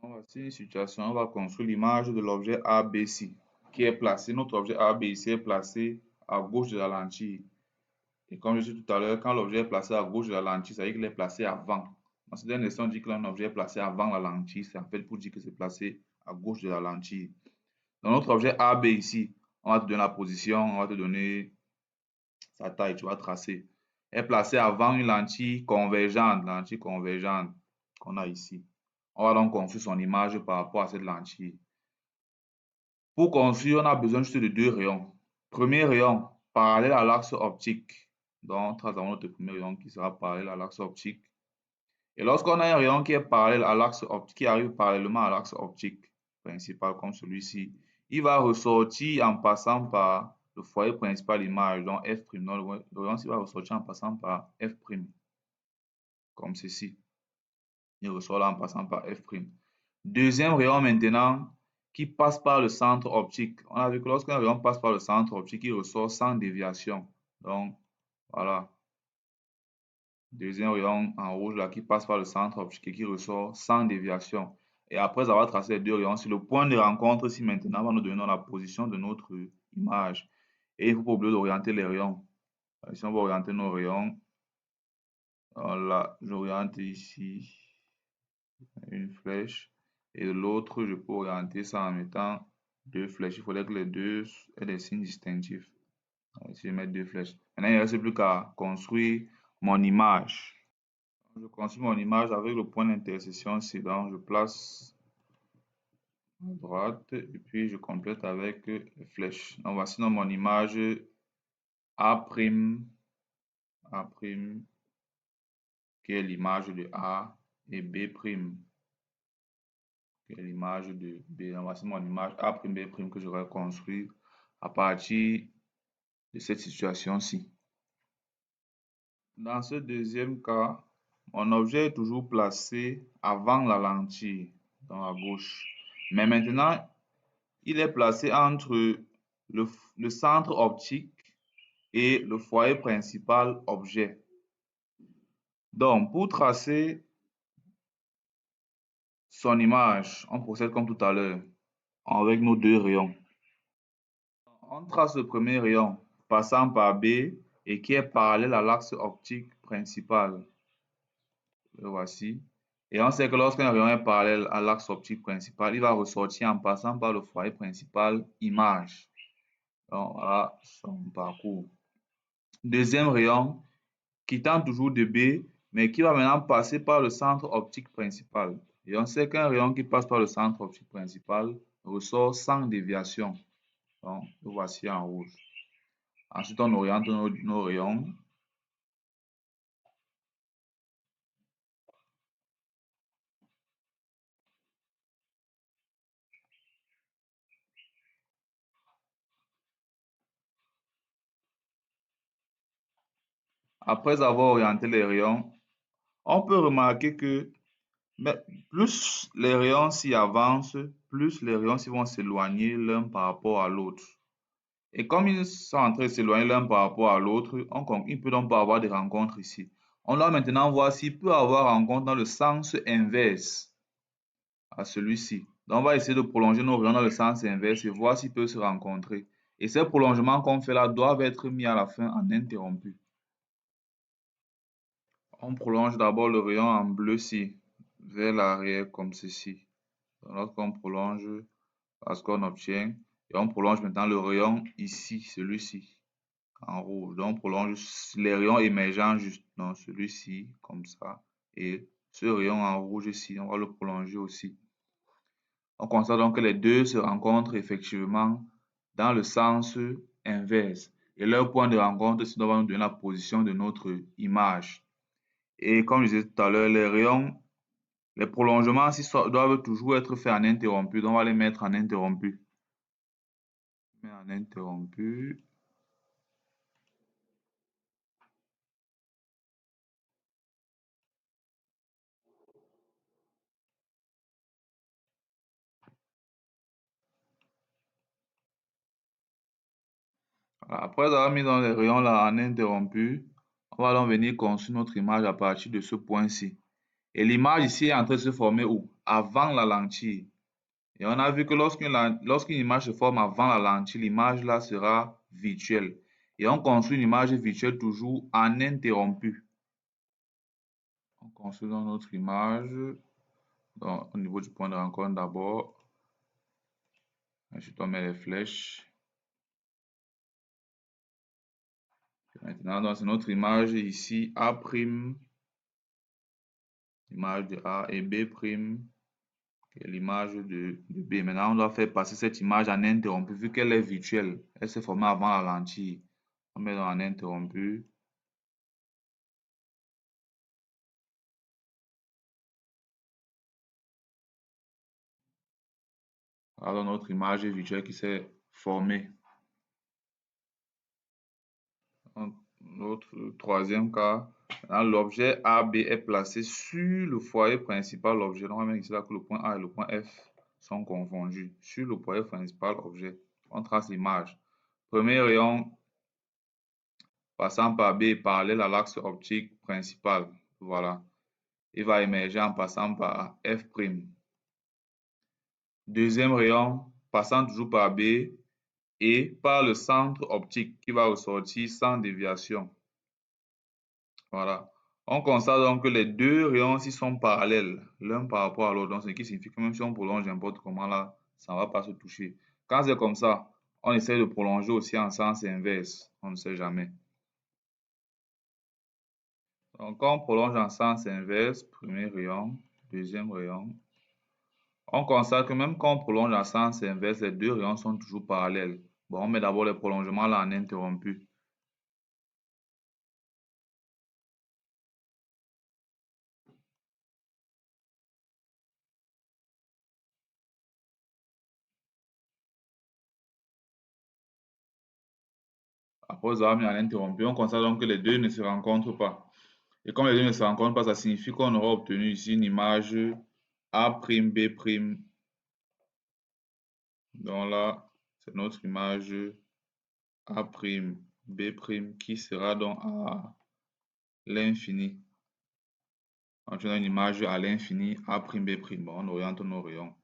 Voici une situation, on va construire l'image de l'objet ABC qui est placé, notre objet ABC est placé à gauche de la lentille. Et comme je disais tout à l'heure, quand l'objet est placé à gauche de la lentille, ça veut dire qu'il est placé avant. Dans cette dernière leçon, on dit qu'un objet est placé avant la lentille, c'est en fait pour dire que c'est placé à gauche de la lentille. Dans notre objet AB ici, on va te donner la position, on va te donner sa taille, tu vas tracer. Est placé avant une lentille convergente qu'on a ici. On va donc construire son image par rapport à cette lentille. Pour construire, on a besoin juste de deux rayons. Premier rayon, parallèle à l'axe optique. Donc, nous avons notre premier rayon qui sera parallèle à l'axe optique. Et lorsqu'on a un rayon qui est parallèle à l'axe optique, qui arrive parallèlement à l'axe optique principal comme celui-ci, il va ressortir en passant par le foyer principal de l'image, donc F'. Donc, le rayon va ressortir en passant par F', comme ceci. Il ressort là en passant par F'. Deuxième rayon maintenant, qui passe par le centre optique. On a vu que lorsqu'un rayon passe par le centre optique, il ressort sans déviation. Donc, voilà. Deuxième rayon en rouge là qui passe par le centre optique et qui ressort sans déviation. Et après avoir tracé les deux rayons, c'est le point de rencontre ici maintenant va nous donner la position de notre image. Et il ne faut pas oublier d'orienter les rayons. Ici, on va orienter nos rayons. Voilà, j'oriente ici une flèche. Et de l'autre, je peux orienter ça en mettant deux flèches. Il faudrait que les deux aient des signes distinctifs. Ici, je vais mettre deux flèches. Maintenant, il ne reste plus qu'à construire mon image. Je construis mon image avec le point d'intersection ici. Donc, je place à droite et puis je complète avec les flèches. Donc, voici mon image A', qui est l'image de A, et B', qui est l'image de B. Donc, voici mon image A', B' que je vais construire à partir de cette situation-ci. Dans ce deuxième cas, mon objet est toujours placé avant la lentille, dans la gauche. Mais maintenant, il est placé entre le centre optique et le foyer principal objet. Donc, pour tracer son image, on procède comme tout à l'heure, avec nos deux rayons. On trace le premier rayon passant par B et qui est parallèle à l'axe optique principal. Le voici. Et on sait que lorsqu'un rayon est parallèle à l'axe optique principal, il va ressortir en passant par le foyer principal image. Donc, voilà son parcours. Deuxième rayon, quittant toujours de B, mais qui va maintenant passer par le centre optique principal. Et on sait qu'un rayon qui passe par le centre optique principal ressort sans déviation. Donc, le voici en rouge. Ensuite, on oriente nos rayons. Après avoir orienté les rayons, on peut remarquer que plus les rayons s'y avancent, plus les rayons vont s'éloigner l'un par rapport à l'autre. Et comme ils sont en train de s'éloigner l'un par rapport à l'autre, il ne peut donc pas avoir de rencontre ici. On doit maintenant voir s'il peut avoir rencontre dans le sens inverse à celui-ci. Donc, on va essayer de prolonger nos rayons dans le sens inverse et voir s'ils peuvent se rencontrer. Et ces prolongements qu'on fait là doivent être mis à la fin en interrompu. On prolonge d'abord le rayon en bleu-ci vers l'arrière comme ceci. Lorsqu'on prolonge, parce qu'on obtient, et on prolonge maintenant le rayon ici, celui-ci, en rouge. Donc, on prolonge les rayons émergents juste, donc celui-ci, comme ça, et ce rayon en rouge ici, on va le prolonger aussi. On constate donc que les deux se rencontrent effectivement dans le sens inverse. Et leur point de rencontre, c'est va nous donner la position de notre image. Et comme je disais tout à l'heure, les rayons, les prolongements doivent toujours être faits en interrompu. Donc, on va les mettre en interrompu. En interrompu. Voilà. Après avoir mis dans les rayons là en interrompu, on va donc venir construire notre image à partir de ce point-ci. Et l'image ici est en train de se former où? avant la lentille. Et on a vu que lorsqu'une image se forme avant la lentille, l'image là sera virtuelle. Et on construit une image virtuelle toujours en interrompu. On construit donc notre image au niveau du point de rencontre d'abord. Ensuite, on met les flèches. Maintenant, c'est notre image ici, A', l'image de A et B', et l'image de B. Maintenant, on doit faire passer cette image en interrompu, vu qu'elle est virtuelle. Elle s'est formée avant la lentille. On met en interrompu. Alors, notre image virtuelle qui s'est formée. Notre troisième cas, l'objet AB est placé sur le foyer principal objet. Donc, on va mettre ici là que le point A et le point F sont confondus. Sur le foyer principal objet, on trace l'image. Premier rayon passant par B parallèle à l'axe optique principal. Voilà. Il va émerger en passant par F'. Deuxième rayon passant toujours par B et par le centre optique qui va ressortir sans déviation. Voilà. On constate donc que les deux rayons ici sont parallèles, l'un par rapport à l'autre. Donc, ce qui signifie que même si on prolonge n'importe comment là, ça ne va pas se toucher. Quand c'est comme ça, on essaie de prolonger aussi en sens inverse. On ne sait jamais. Donc, quand on prolonge en sens inverse, premier rayon, deuxième rayon, on constate que même quand on prolonge en sens inverse, les deux rayons sont toujours parallèles. Bon, on met d'abord les prolongements là en interrompu. Après avoir mis en interrompu, on constate donc que les deux ne se rencontrent pas. Et comme les deux ne se rencontrent pas, ça signifie qu'on aura obtenu ici une image A'B'. Donc là, c'est notre image A'B' qui sera donc à l'infini. On a une image à l'infini A'B'. Bon, on oriente nos rayons.